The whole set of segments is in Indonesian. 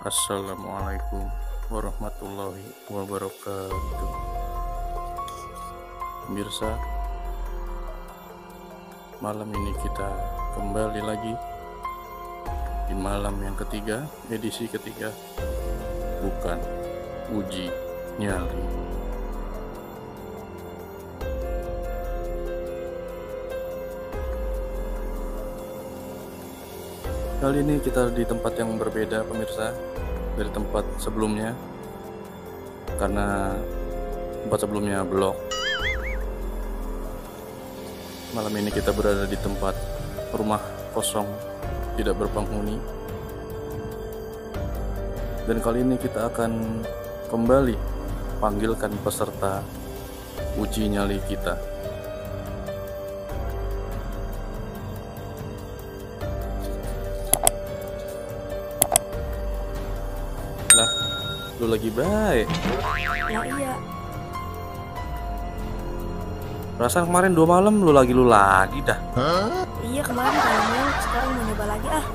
Assalamualaikum warahmatullahi wabarakatuh. Pemirsa, malam ini kita kembali lagi di malam yang ketiga, edisi ketiga, bukan uji nyali. Kali ini kita di tempat yang berbeda, pemirsa, dari tempat sebelumnya, karena tempat sebelumnya blok. Malam ini kita berada di tempat rumah kosong, tidak berpenghuni. Dan kali ini kita akan kembali panggilkan peserta uji nyali kita. Lah, lu lagi baik. Ya iya. Perasaan kemarin 2 malam lu lagi dah. Iya kemarin kamu, sekarang mau nyoba lagi ah.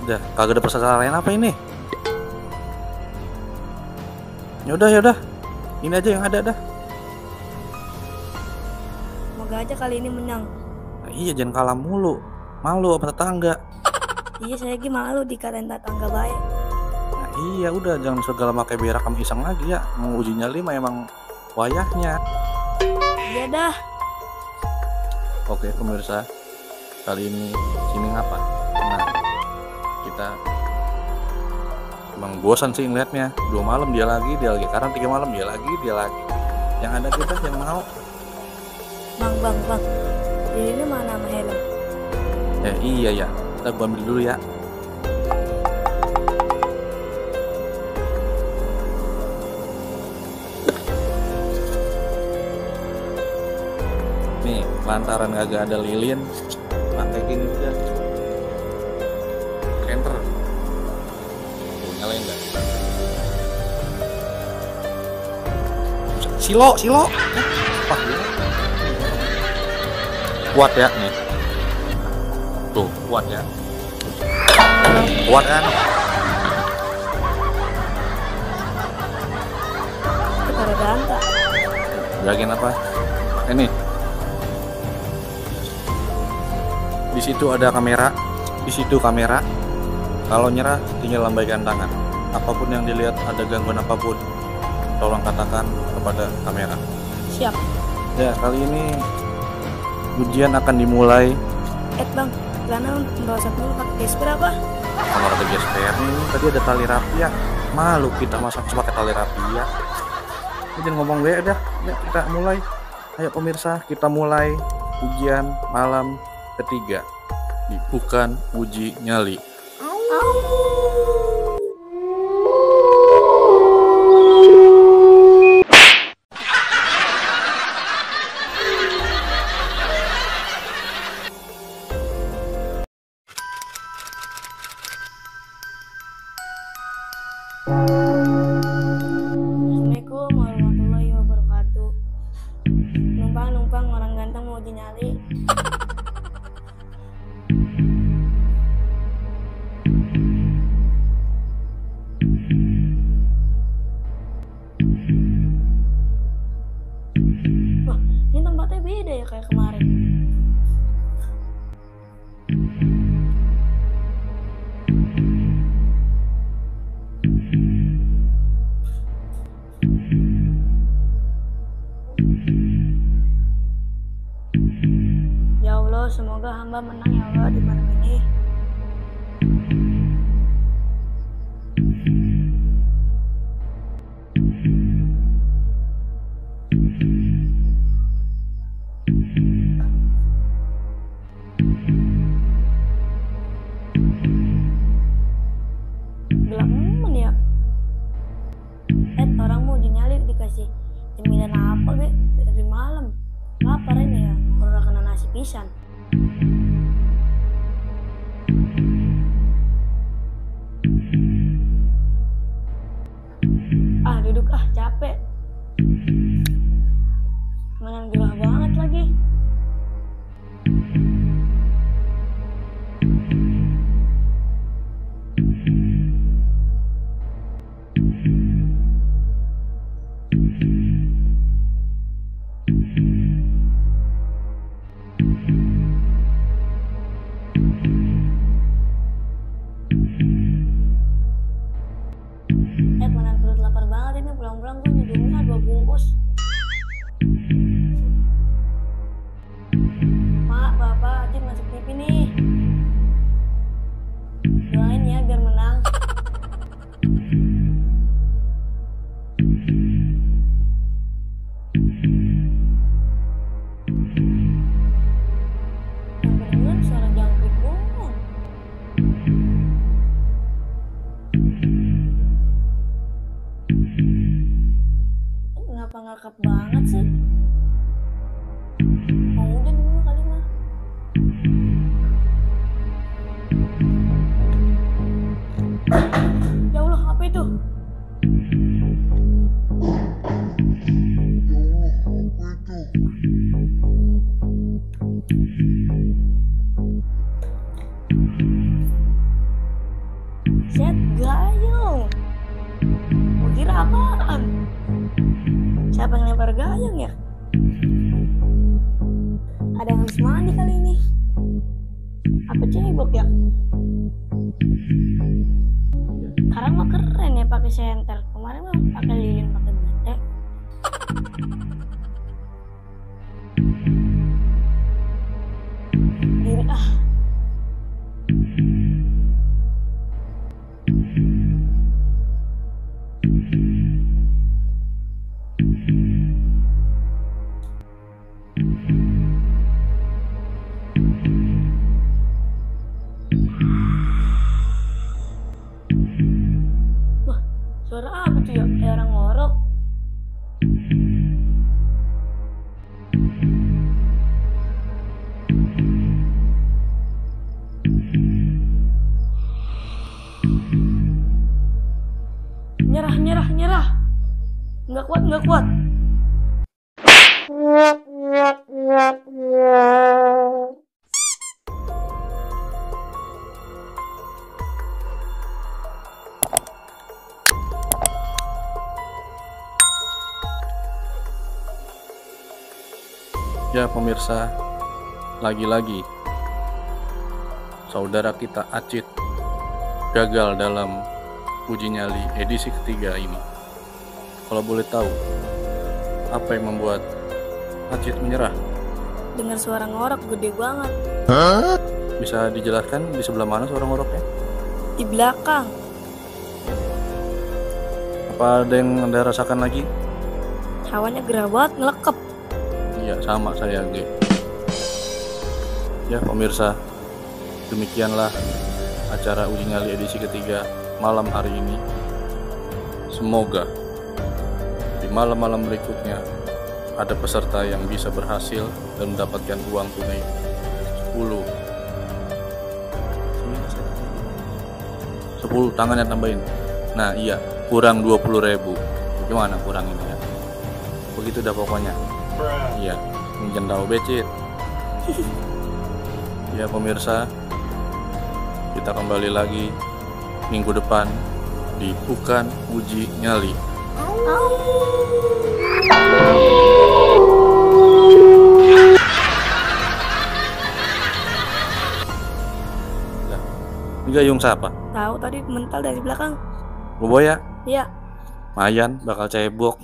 Dah, kagak ada permasalahan apa ini? Yaudah. Ini aja yang ada dah. Semoga aja kali ini menang. Nah, iya, jangan kalah mulu. Malu apa tetangga. Iya saya lagi malu dikatain tetangga baik. Nah, iya udah, jangan segala pakai berak sama iseng lagi ya. Mau uji nyali mah emang wayahnya. Iya dah. Oke pemirsa, kali ini sini ngapa? Nah, kita emang bosan sih ngeliatnya. 2 malam dia lagi, sekarang 3 malam dia lagi. Yang ada kita yang mau. Bang. Ini mana sama helm? Iya ya, kita gua ambil dulu ya. Nih, lantaran kagak ada lilin, pakai gini udah. Enter. Tuh, nyalain enggak? Silo. Wah, kuat ya nih. Tuh, kuat ya. Kuat kan? Kita ada ganta. Bagian apa? Ini. Di situ ada kamera. Di situ kamera. Kalau nyerah tinggal lambaikan tangan. Apapun yang dilihat, ada gangguan apapun, tolong katakan kepada kamera. Siap. Ya, kali ini ujian akan dimulai. Bang, karena merosot dulu pakai gesper apa? Kalau ada gesper nih, tadi ada tali rapia. Malu kita masa pakai tali rapia. Jangan ngomong dah. Ya, kita mulai. Ayo pemirsa, kita mulai ujian malam ketiga di bukan uji nyali. Assalamualaikum warahmatullahi wabarakatuh. Numpang orang ganteng mau uji nyali. Wah, ini tempatnya beda ya kayak kemarin. Allah, semoga hamba menang ya Allah di malam ini. Gelap men ya. Orang mau uji nyali dikasih cemilan apa ge dari malam. Lapar ini ya, orang kena nasi pisan. Duduk capek. Mana gerah banget lagi. Mana perut lapar banget ini, pulang-pulang gue nyedumnya 2 bungkus. Mak, Bapak, Acit masuk TV nih. Doain ya biar menang. Yang kedengeran suara jangkrik bongong. Kenapa ngakak banget sih? Oh udah dulu kali mah. Ya Allah, apa itu? Set gayung. Mau kira apaan? Siapa yang lempar gayung ya? Ada yang habis mandi kali ini. Apa cebok ya? Sekarang mah keren ya pakai senter. Kemarin mah pakai lilin, pakai bete. Diri Wah, suara apa tuh ya? Kayak orang ngorok. Nyerah. Nggak kuat. Ya pemirsa, lagi-lagi saudara kita Acit gagal dalam uji nyali edisi ketiga ini. Kalau boleh tahu, apa yang membuat Acit menyerah? Dengar suara ngorok gede banget. Bisa dijelaskan di sebelah mana suara ngoroknya? Di belakang. Apa ada yang Anda rasakan lagi? Hawanya gerah banget, ngelekep. Iya, sama saya G. Ya pemirsa, demikianlah acara uji nyali edisi ketiga malam hari ini. Semoga di malam-malam berikutnya ada peserta yang bisa berhasil dan mendapatkan uang tunai 10 tangannya tambahin. Nah iya, kurang 20.000. Gimana kurang ini ya? Begitu dah pokoknya. Iya, mungkin tahu becit. Ya pemirsa, kita kembali lagi minggu depan di Bukan Uji Nyali. Nah, ini gayung siapa? Tahu tadi mental dari belakang. Boboya? Iya. Mayan bakal cebok.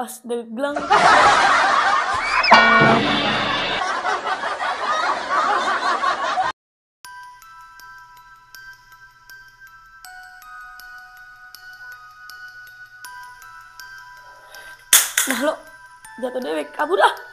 pas deglang. Nah lo, jatuh dewek, kabur ah.